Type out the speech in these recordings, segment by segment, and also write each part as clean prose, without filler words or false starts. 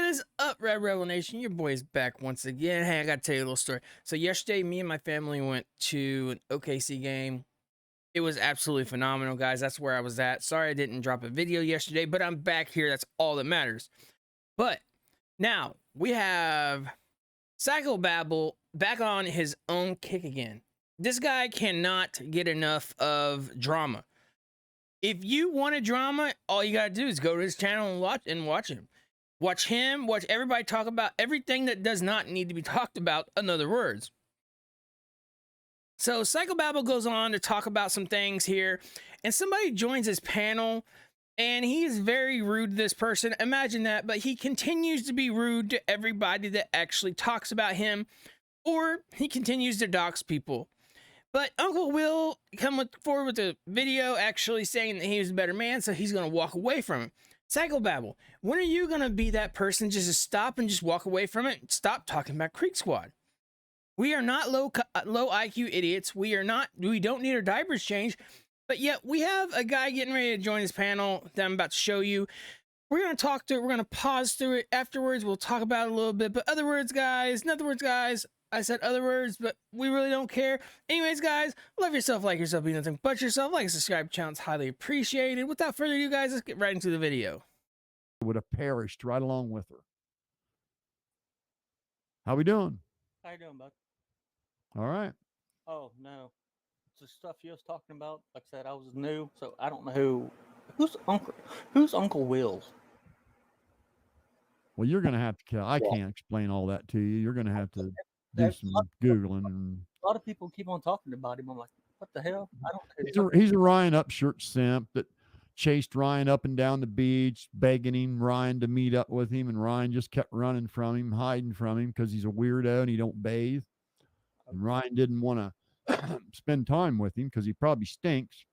What is up, RedRebel Nation? Your boy is back once again. Hey, I gotta tell you a little story. So yesterday, me and my family went to an OKC game. It was absolutely phenomenal, guys. That's where I was at. Sorry I didn't drop a video yesterday, but I'm back here. That's all that matters. But now we have Psychobabble back on his own kick again. This guy cannot get enough of drama. If you want a drama, all you gotta do is go to his channel and watch him. Watch him, watch everybody talk about everything that does not need to be talked about, in other words. So Psychobabble goes on to talk about some things here, and somebody joins his panel, and he is very rude to this person. Imagine that, but he continues to be rude to everybody that actually talks about him, or he continues to dox people. But Uncle Will come forward with a video actually saying that he was a better man, so he's going to walk away from him. Psychobabble, when are you going to be that person just to stop and just walk away from it? Stop talking about Creek Squad. We are not low IQ idiots. We don't need our diapers changed. But yet we have a guy getting ready to join this panel that I'm about to show you. We're going to talk to it. We're going to pause through it. Afterwards, we'll talk about it a little bit. But in other words, guys, I said other words, but we really don't care. Anyways, guys, love yourself, like yourself, be nothing but yourself. Like and subscribe to the channel. It's highly appreciated. Without further ado, guys, let's get right into the video. Would have perished right along with her. How we doing? How you doing, bud? All right. Oh no, it's the stuff you was talking about. Like I said, I was new, so I don't know who's Uncle Will. Well, you're gonna have to. I can't explain all that to you. You're gonna have to do some googling. And a lot of people keep on talking about him. I'm like, what the hell? I don't know. he's a Ryan Upshirt simp that chased Ryan up and down the beach, begging him Ryan to meet up with him, and Ryan just kept running from him, hiding from him because he's a weirdo and he don't bathe. And Ryan didn't want to spend time with him because he probably stinks.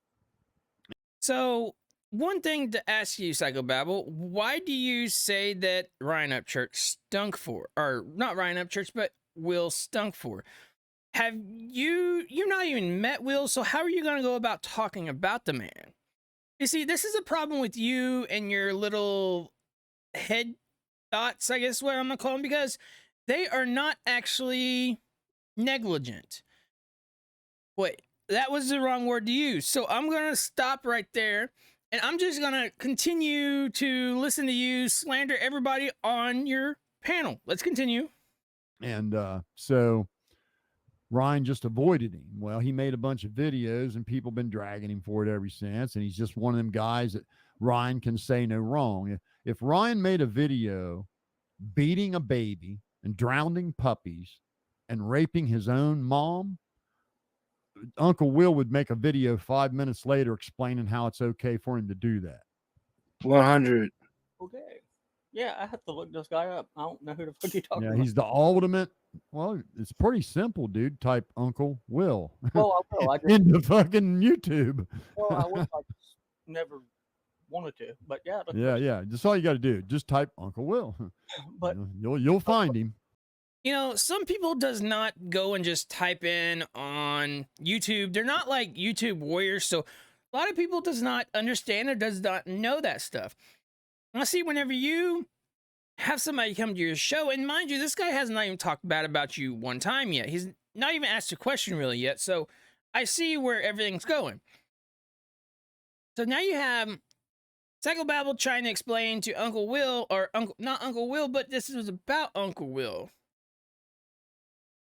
So, one thing to ask you, Psychobabble, why do you say that Ryan Upchurch stunk for? Or not Ryan Upchurch, but Will stunk for? Have you not even met Will, so how are you going to go about talking about the man? You see, this is a problem with you and your little head thoughts, I guess is what I'm going to call them, because they are not actually negligent. Wait, that was the wrong word to use. So I'm going to stop right there, and I'm just going to continue to listen to you slander everybody on your panel. Let's continue. And so Ryan just avoided him. Well, he made a bunch of videos and people been dragging him for it ever since. And he's just one of them guys that Ryan can say no wrong. If Ryan made a video beating a baby and drowning puppies and raping his own mom, Uncle Will would make a video 5 minutes later explaining how it's okay for him to do that. 100. Okay. Yeah, I have to look this guy up. I don't know who the fuck you talking about. Yeah, he's the ultimate. Well, it's pretty simple, dude. Type Uncle Will. Well, I will. I just, into fucking YouTube. well, I would. I just never wanted to, but yeah. Yeah. That's all you got to do. Just type Uncle Will. But you'll find him. You know, some people does not go and just type in on YouTube. They're not like YouTube warriors, so a lot of people does not understand or does not know that stuff. Now, see, whenever you have somebody come to your show, and mind you, this guy has not even talked bad about you one time yet. He's not even asked a question really yet, so I see where everything's going. So now you have Psychobabble trying to explain to Uncle Will, or not Uncle Will, but this was about Uncle Will.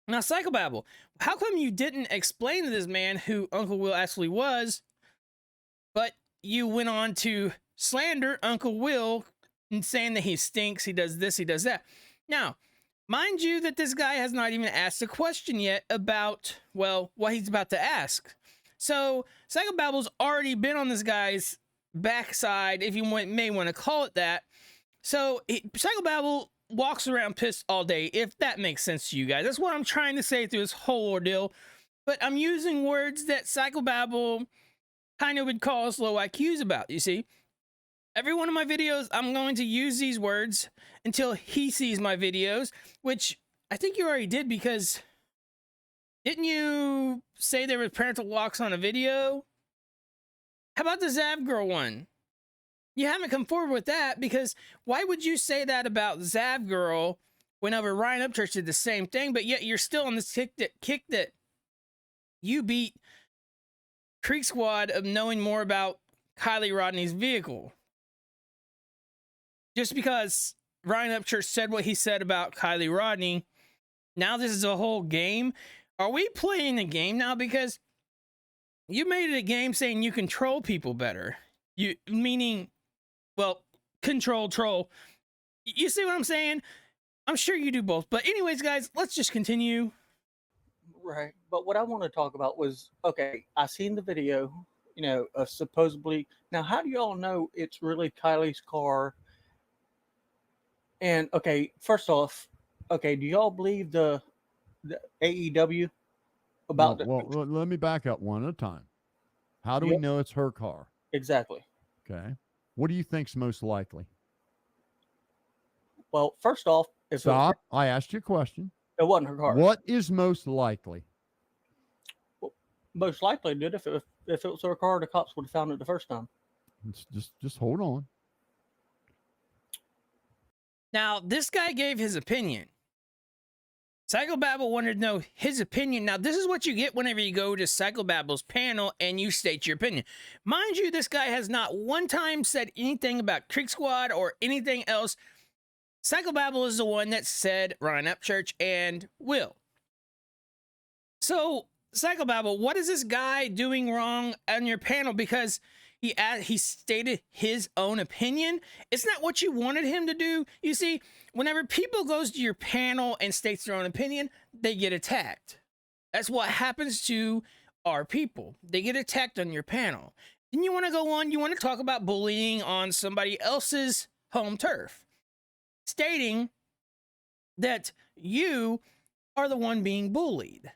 Now, Psychobabble, how come you didn't explain to this man who Uncle Will actually was, but you went on to slander Uncle Will and saying that he stinks, he does this, he does that? Now, mind you that this guy has not even asked a question yet about, well, what he's about to ask. So, Psychobabble's already been on this guy's backside, if you may want to call it that. So, Psychobabble walks around pissed all day, if that makes sense to you guys. That's what I'm trying to say through this whole ordeal. But I'm using words that Psychobabble kind of would call us low IQs about, you see. Every one of my videos, I'm going to use these words until he sees my videos, which I think you already did, because didn't you say there was parental locks on a video? How about the Zav Girl one? You haven't come forward with that, because why would you say that about Zav Girl whenever Ryan Upchurch did the same thing, but yet you're still on this kick that you beat Creek Squad of knowing more about Kylie Rodney's vehicle? Just because Ryan Upchurch said what he said about Kylie Rodney, now this is a whole game. Are we playing a game now? Because you made it a game saying you control people better. You meaning, well, control troll. You see what I'm saying? I'm sure you do both. But anyways, guys, let's just continue. Right. But what I want to talk about was, okay, I seen the video, you know, of supposedly. Now, how do y'all know it's really Kylie's car? And okay, first off, okay, do y'all believe the AEW about well, let me back up one at a time. How do we know it's her car? Exactly. Okay. What do you think's most likely? Well, first off, Stop. I asked you a question. It wasn't her car. What is most likely? Well, most likely, dude, if it was her car, the cops would have found it the first time. Just hold on. Now, this guy gave his opinion. Psychobabble wanted to know his opinion. Now, this is what you get whenever you go to Psychobabble's panel and you state your opinion. Mind you, this guy has not one time said anything about Creek Squad or anything else. Psychobabble is the one that said Ryan Upchurch and Will. So, Psychobabble, what is this guy doing wrong on your panel? Because he stated his own opinion. It's not what you wanted him to do. You see, whenever people goes to your panel and states their own opinion, they get attacked. That's what happens to our people. They get attacked on your panel. Then you want to go on, you want to talk about bullying on somebody else's home turf, stating that you are the one being bullied.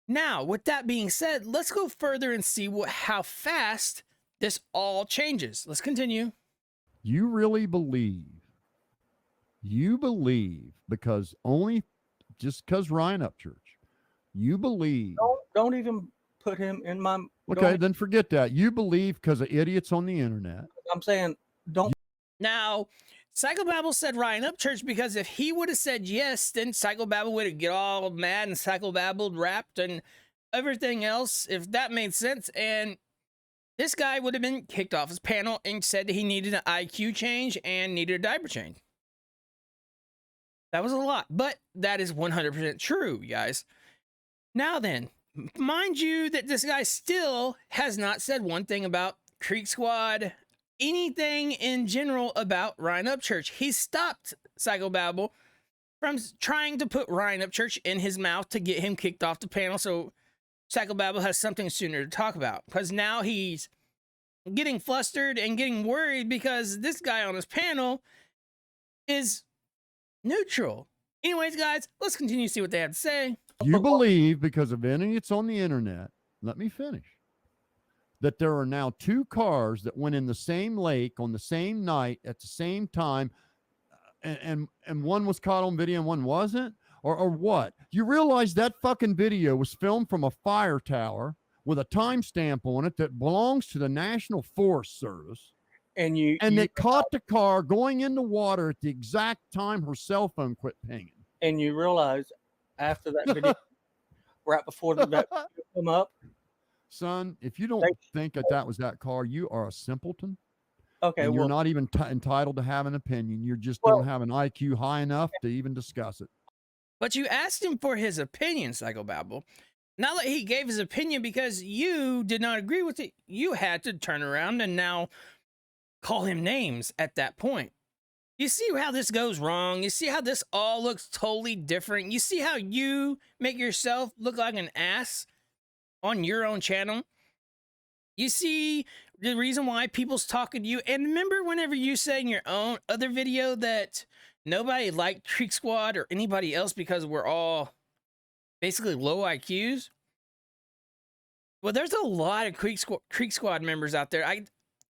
Now, with that being said, let's go further and see how fast this all changes. Let's continue. You really believe, because just because Ryan Upchurch, you believe. Don't even put him in my. Okay, then forget that. You believe because of idiots on the internet. I'm saying don't. Now, Psychobabble said Ryan Upchurch because if he would have said yes, then Psychobabble would get all mad and Psychobabble rapped and everything else, if that made sense. And this guy would have been kicked off his panel and said that he needed an IQ change and needed a diaper change. That was a lot, but that is 100% true, guys. Now then, mind you that this guy still has not said one thing about Creek Squad, anything in general about Ryan Upchurch. He stopped Psychobabble from trying to put Ryan Upchurch in his mouth to get him kicked off the panel, so Psychobabble has something sooner to talk about. Because now he's getting flustered and getting worried because this guy on his panel is neutral. Anyways, guys, let's continue to see what they have to say. You believe because of idiots on the internet, let me finish, that there are now two cars that went in the same lake on the same night at the same time, and one was caught on video and one wasn't? Or what? You realize that fucking video was filmed from a fire tower with a timestamp on it that belongs to the National Forest Service. And they caught the car going in the water at the exact time her cell phone quit pinging. And you realize after that video, right before that come up, son, if you don't think that was that car, you are a simpleton. Okay, and you're not even entitled to have an opinion. You just don't have an IQ high enough to even discuss it. But you asked him for his opinion, Psychobabble. Now that he gave his opinion because you did not agree with it, you had to turn around and now call him names at that point. You see how this goes wrong? You see how this all looks totally different? You see how you make yourself look like an ass on your own channel? You see the reason why people's talking to you? And remember whenever you said in your own other video that nobody liked Creek Squad or anybody else because we're all basically low IQs? Well, there's a lot of Creek Squad members out there.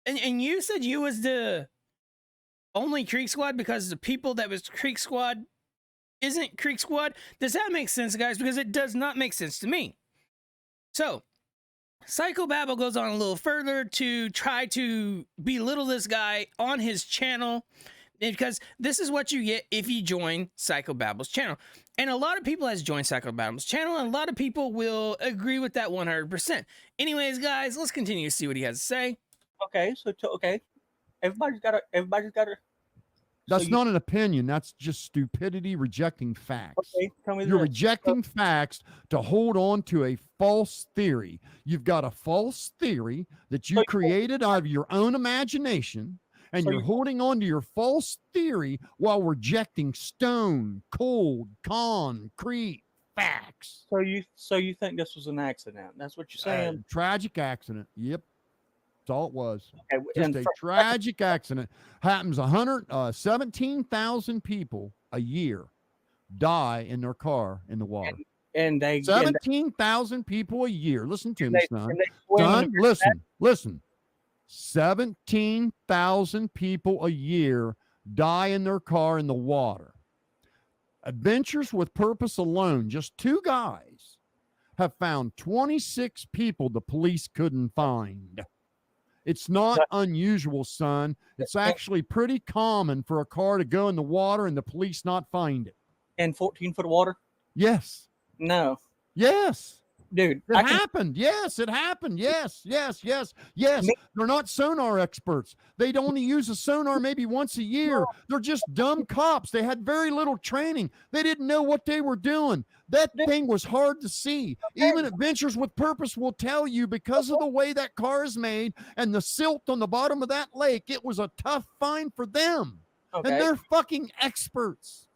And you said you was the only Creek Squad because the people that was Creek Squad isn't Creek Squad. Does that make sense, guys? Because it does not make sense to me. So, Psychobabble goes on a little further to try to belittle this guy on his channel, because this is what you get if you join Psychobabble's channel. And a lot of people has joined Psychobabble's channel, and a lot of people will agree with that 100%. Anyways, guys, let's continue to see what he has to say. Okay, so okay, everybody's got to. That's not an opinion. That's just stupidity rejecting facts. Okay, tell me You're this. rejecting facts to hold on to a false theory. You've got a false theory that you created out of your own imagination, and you're holding on to your false theory while rejecting stone, cold, concrete facts. So you think this was an accident? That's what you're saying? Tragic accident. Yep. That's all it was. Okay, Just a tragic accident. Happens 17,000 people a year die in their car in the water. And they 17,000 people a year. Listen to me, son. Son, listen. 17,000 people a year die in their car in the water. Adventures with Purpose alone, just 2 guys have found 26 people the police couldn't find. It's not unusual, son. It's actually pretty common for a car to go in the water and the police not find it. In 14-foot water? Yes. No. Yes. Dude. It happened. Yes, it happened. Yes. They're not sonar experts. They only use a sonar maybe once a year. They're just dumb cops. They had very little training. They didn't know what they were doing. That thing was hard to see. Even Adventures with Purpose will tell you, because of the way that car is made and the silt on the bottom of that lake, it was a tough find for them. Okay. And they're fucking experts.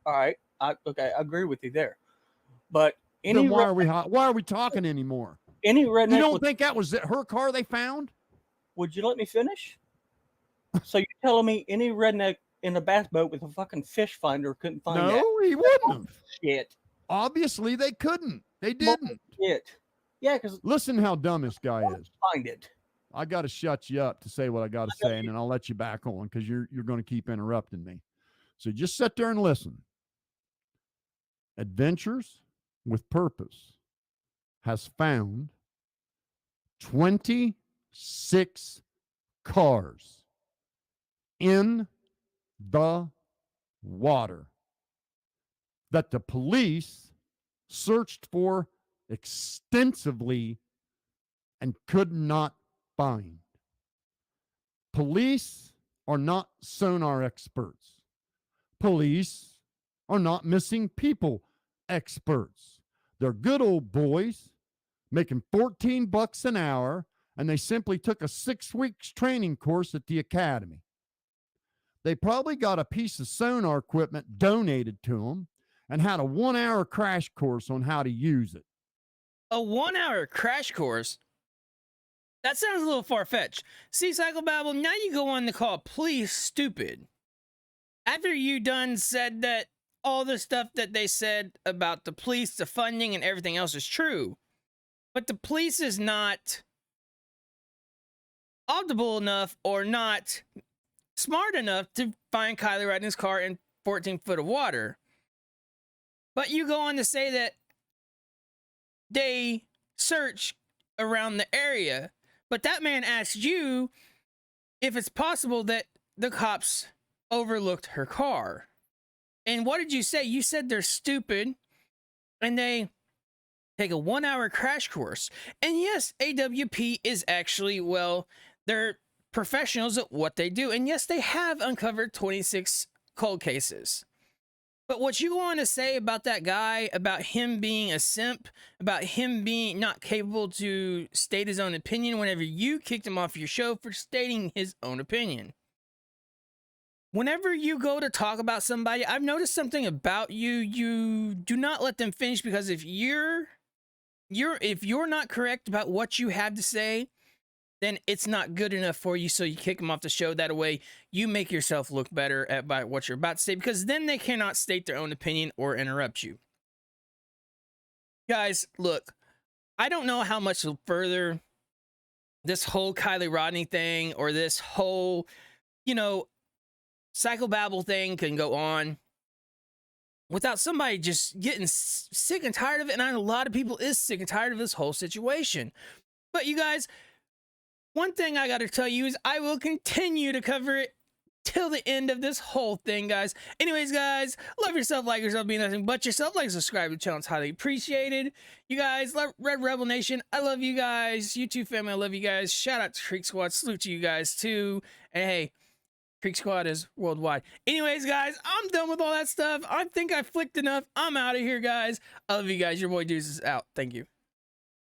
All right. I agree with you there. But then why are we talking anymore? Any redneck? You don't think that was her car they found? Would you let me finish? So you're telling me any redneck in a bass boat with a fucking fish finder couldn't find that? No, he wouldn't have. Shit. Obviously, they couldn't. They didn't. Shit. Yeah, because listen how dumb this guy is. Find it. I got to shut you up to say what I got to say, and then I'll let you back on because you're going to keep interrupting me. So just sit there and listen. Adventures with Purpose has found 26 cars in the water that the police searched for extensively and could not find. Police are not sonar experts. Police are not missing people experts. They're good old boys making $14 an hour, and they simply took a 6-week training course at the academy. They probably got a piece of sonar equipment donated to them and had a 1-hour crash course on how to use it. A 1-hour crash course? That sounds a little far-fetched. See, Psychobabble, now you go on to call police stupid. After you done said that all the stuff that they said about the police, the funding, and everything else is true, but the police is not audible enough or not smart enough to find Kylie Rodney's car in 14 foot of water. But you go on to say that they search around the area, but that man asked you if it's possible that the cops overlooked her car. And what did you say? You said they're stupid and they take a 1-hour crash course. And yes, AWP is actually, well, they're professionals at what they do. And yes, they have uncovered 26 cold cases. But what you want to say about that guy, about him being a simp, about him being not capable to state his own opinion whenever you kicked him off your show for stating his own opinion. Whenever you go to talk about somebody, I've noticed something about you. You do not let them finish, because if you're not correct about what you have to say, then it's not good enough for you, so you kick them off the show. That way you make yourself look better by what you're about to say, because then they cannot state their own opinion or interrupt you. Guys, look, I don't know how much further this whole Kylie Rodney thing or this whole, Psychobabble thing can go on without somebody just getting sick and tired of it. And I know a lot of people is sick and tired of this whole situation. But you guys, one thing I got to tell you is I will continue to cover it till the end of this whole thing, guys. Anyways, guys, love yourself, like yourself, be nothing but yourself. Like, subscribe to the channel, it's highly appreciated. You guys, Red Rebel Nation, I love you guys. YouTube family, I love you guys. Shout out to Creek Squad, salute to you guys too. And hey, Creek Squad is worldwide. Anyways, guys, I'm done with all that stuff. I think I flicked enough. I'm out of here, guys. I love you guys. Your boy Deuce is out. Thank you.